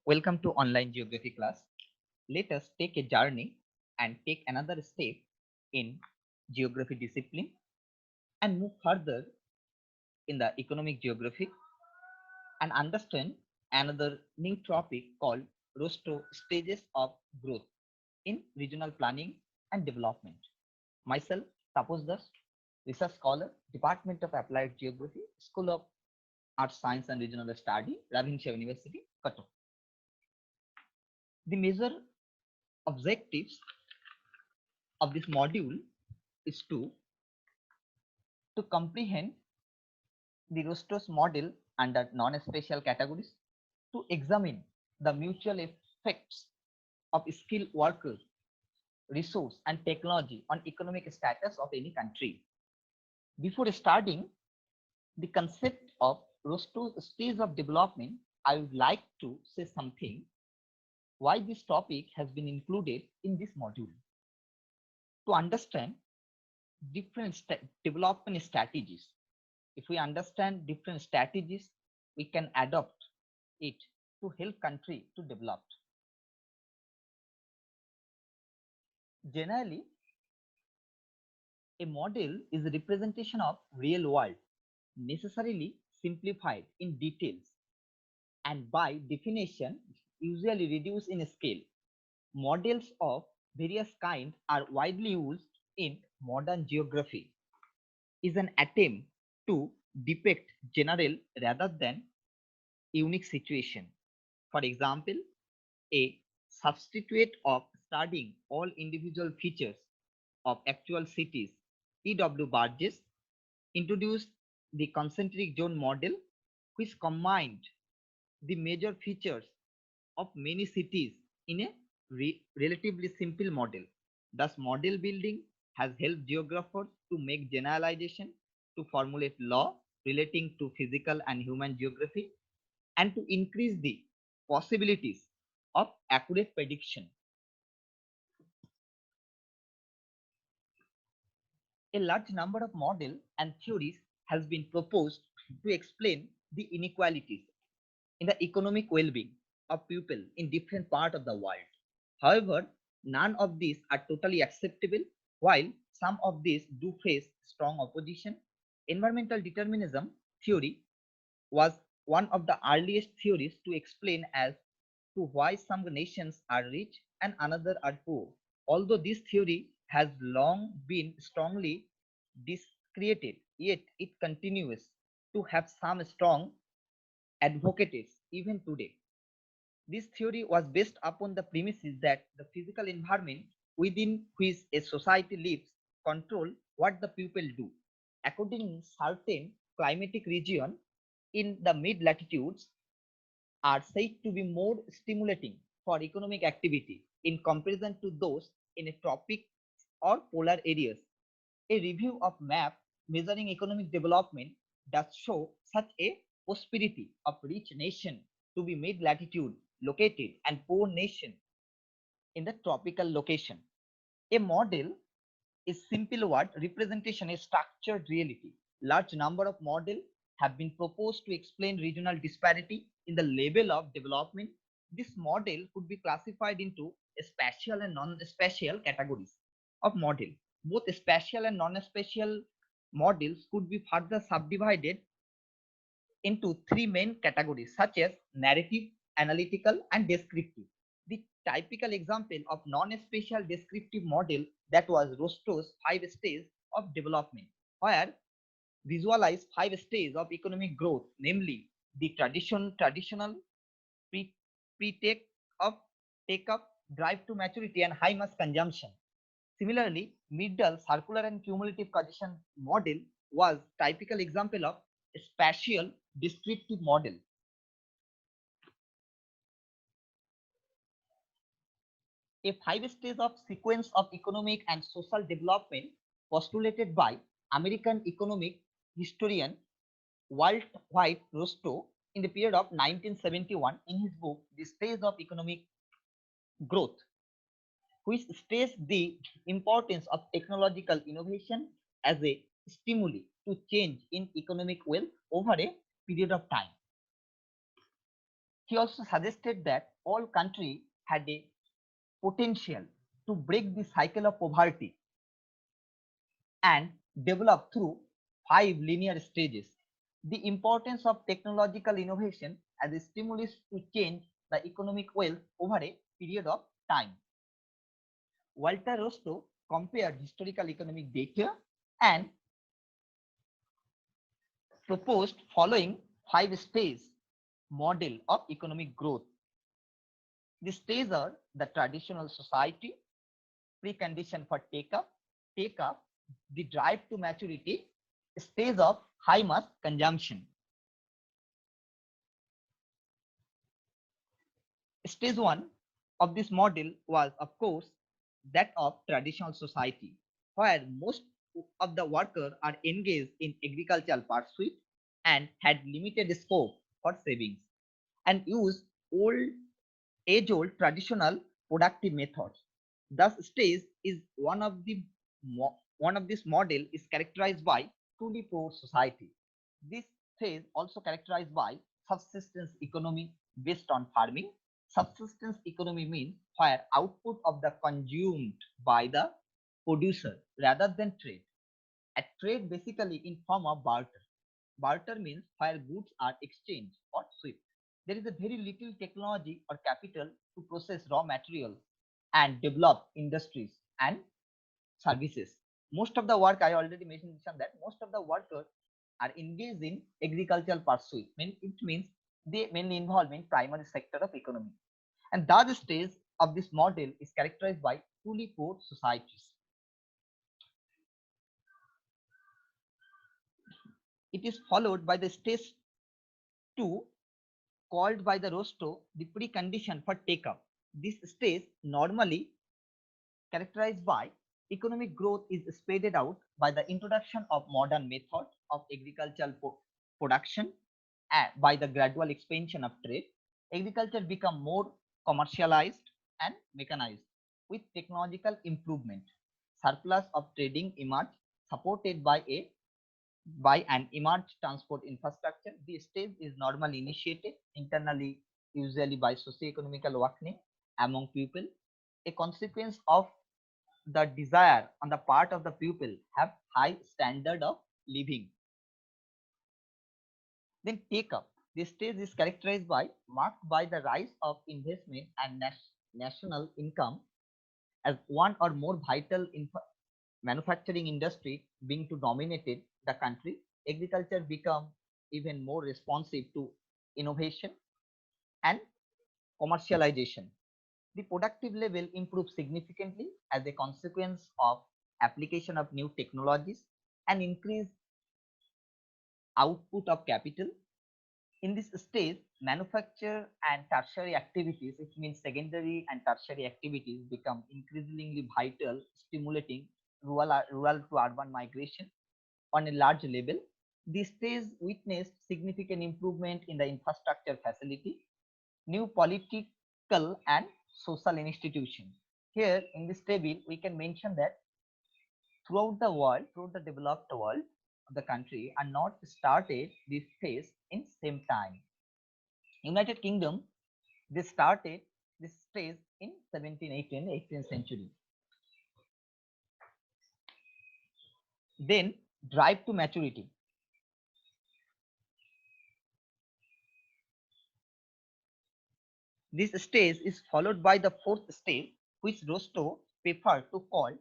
Welcome to online geography class. Let us take a journey and take another step in geography discipline and move further in the economic geography and understand another new topic called Rosto stages of growth in regional planning and development. Myself, Taposh Das, research scholar, Department of Applied Geography, School of Arts, Science and Regional Study, Ravenshaw University, Cuttack. The major objectives of this module is to comprehend the Rostos model under non-spatial categories, to examine the mutual effects of skilled workers, resource and technology on economic status of any country. Before starting the concept of Rostos stage of development, I would like to say something why this topic has been included in this module. To understand different development strategies. If we understand different strategies, we can adopt it to help country to develop. Generally, a model is a representation of real world, necessarily simplified in details, and by definition, usually reduced in scale. Models of various kinds are widely used in modern geography. Is an attempt to depict general rather than unique situation. For example, a substitute of studying all individual features of actual cities, E.W. Burgess introduced the concentric zone model, which combined the major features of many cities in a relatively simple model. Thus, model building has helped geographers to make generalization, to formulate law relating to physical and human geography, and to increase the possibilities of accurate prediction. A large number of models and theories has been proposed to explain the inequalities in the economic well-being of people in different parts of the world. However, none of these are totally acceptable, while some of these do face strong opposition. Environmental determinism theory was one of the earliest theories to explain as to why some nations are rich and another are poor. Although this theory has long been strongly discredited, yet it continues to have some strong advocates even today. This theory was based upon the premises that the physical environment within which a society lives control what the people do. According certain climatic regions in the mid latitudes are said to be more stimulating for economic activity in comparison to those in a tropic or polar areas. A review of map measuring economic development does show such a prosperity of rich nation to be mid latitude located and poor nation in the tropical location. A model is simple word representation, a structured reality. Large number of models have been proposed to explain regional disparity in the level of development. This model could be classified into spatial and non-spatial categories of model. Both spatial and non-spatial models could be further subdivided into three main categories such as narrative, analytical, and descriptive. The typical example of non-spatial descriptive model that was Rosto's 5 stages of development, where visualize 5 stages of economic growth, namely the traditional pre take up, take up, drive to maturity, and high mass consumption. Similarly, middle, circular, and cumulative causation model was typical example of spatial descriptive model. A 5 stage of sequence of economic and social development postulated by American economic historian Walt White Rostow in the period of 1971 in his book The Stage of Economic Growth, which states the importance of technological innovation as a stimuli to change in economic wealth over a period of time. He also suggested that all countries had a potential to break the cycle of poverty and develop through 5 linear stages. The importance of technological innovation as a stimulus to change the economic wealth over a period of time. Walter Rostow compared historical economic data and proposed following 5 stage model of economic growth. The stages are the traditional society, precondition for take up, the drive to maturity, stage of high mass consumption. Stage 1 of this model was, of course, that of traditional society, where most of the workers are engaged in agricultural pursuit and had limited scope for savings and use old age-old traditional productive methods. Thus, stage is one of this model is characterized by truly poor society. This phase also characterized by subsistence economy based on farming. Subsistence economy means where output of the consumed by the producer rather than trade. A trade basically in form of barter. Barter means where goods are exchanged or swapped. There is a very little technology or capital to process raw materials and develop industries and services. Most of the work I already mentioned that most of the workers are engaged in agricultural pursuit. It means they mainly involved in primary sector of economy. And the other stage of this model is characterized by truly poor societies. It is followed by the stage 2 called by the Rostow the precondition for take-up. This stage normally characterized by economic growth is spread out by the introduction of modern methods of agricultural production and by the gradual expansion of trade. Agriculture become more commercialized and mechanized with technological improvement. Surplus of trading emerged supported by an emerged transport infrastructure. The stage is normally initiated internally, usually by socio-economical awakening among people, a consequence of the desire on the part of the people have high standard of living. Then take up. This stage is characterized by marked by the rise of investment and national income as one or more vital manufacturing industry being to dominated the country. Agriculture become even more responsive to innovation and commercialization. The productive level improves significantly as a consequence of application of new technologies and increased output of capital. In this stage, manufacture and tertiary activities, which means secondary and tertiary activities, become increasingly vital, stimulating rural to urban migration on a large level. This stage witnessed significant improvement in the infrastructure facility, new political and social institutions. Here in this table, we can mention that throughout the world, throughout the developed world of the country, are not started this phase in same time. United Kingdom, they started this phase in 1718, 18th century. Then drive to maturity. This stage is followed by the fourth stage, which Rostow preferred to call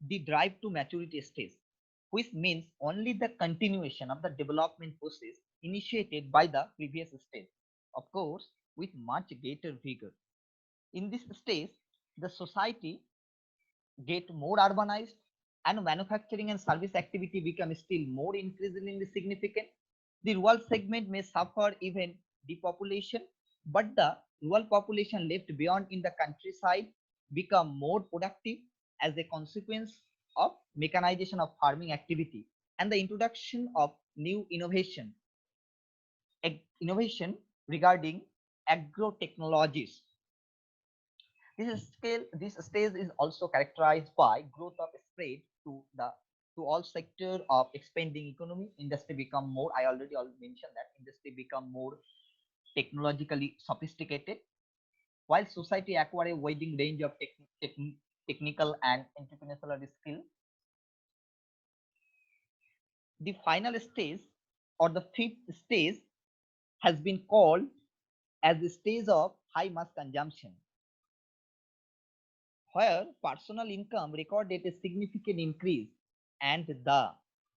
the drive to maturity stage, which means only the continuation of the development process initiated by the previous stage, of course, with much greater vigor. In this stage, the society get more urbanized and manufacturing and service activity become still more increasingly significant. The rural segment may suffer even depopulation, but the rural population left beyond in the countryside become more productive as a consequence of mechanization of farming activity and the introduction of new innovation regarding agro technologies. This stage is also characterized by growth of spread to all sector of expanding economy. Industry become more. I already mentioned that industry become more technologically sophisticated, while society acquire a wide range of technical and entrepreneurial skill. The final stage or the fifth stage has been called as the stage of high mass consumption, where personal income recorded a significant increase and the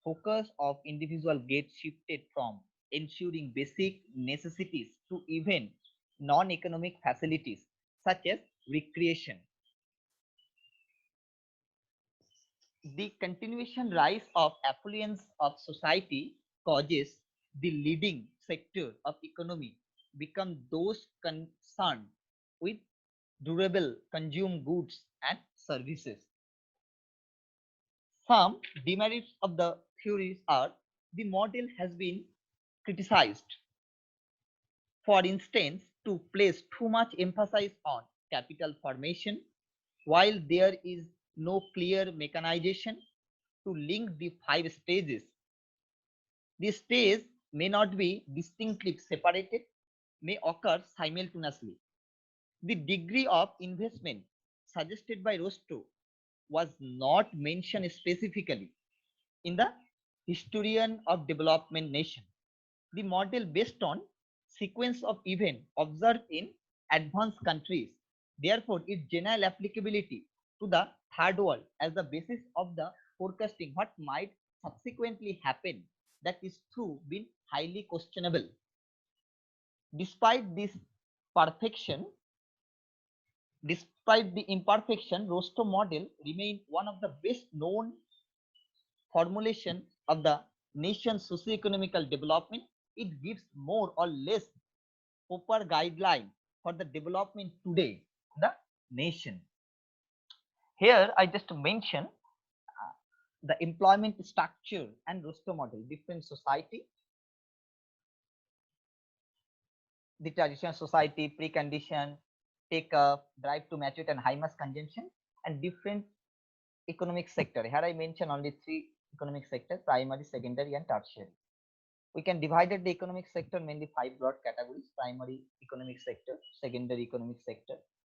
focus of individual gets shifted from ensuring basic necessities to even non-economic facilities such as recreation. The continuation rise of affluence of society causes the leading sector of economy become those concerned with durable consumer goods and services. Some demerits of the theories are the model has been criticized, for instance, to place too much emphasis on capital formation, while there is no clear mechanization to link the five stages. The stage may not be distinctly separated, may occur simultaneously. The degree of investment suggested by Rostow was not mentioned specifically in the Historian of Development Nation. The model based on sequence of events observed in advanced countries. Therefore, its general applicability to the third world as the basis of the forecasting what might subsequently happen, that is true, been highly questionable. Despite this perfection, despite the imperfection, Rostow model remained one of the best known formulation of the nation's socio-economical development. It gives more or less proper guideline for the development today the nation. Here I just mention the employment structure and Rostow model, different society, the traditional society, precondition, take up, drive to maturity and high mass consumption, and different economic sector. Here I mention only three economic sectors: primary, secondary, and tertiary. We can divide the economic sector mainly five broad categories: primary economic sector, secondary economic sector,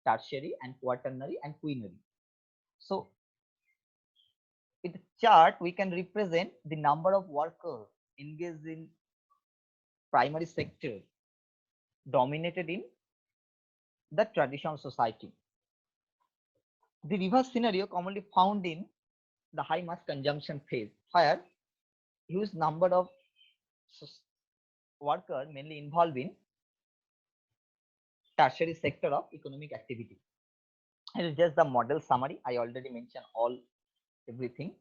tertiary, and quaternary and quinary. So with the chart, we can represent the number of workers engaged in primary sector dominated in the traditional society. The reverse scenario commonly found in the high mass consumption phase, where huge number of workers mainly involved in tertiary sector of economic activity. It is just the model summary. I already mentioned all everything.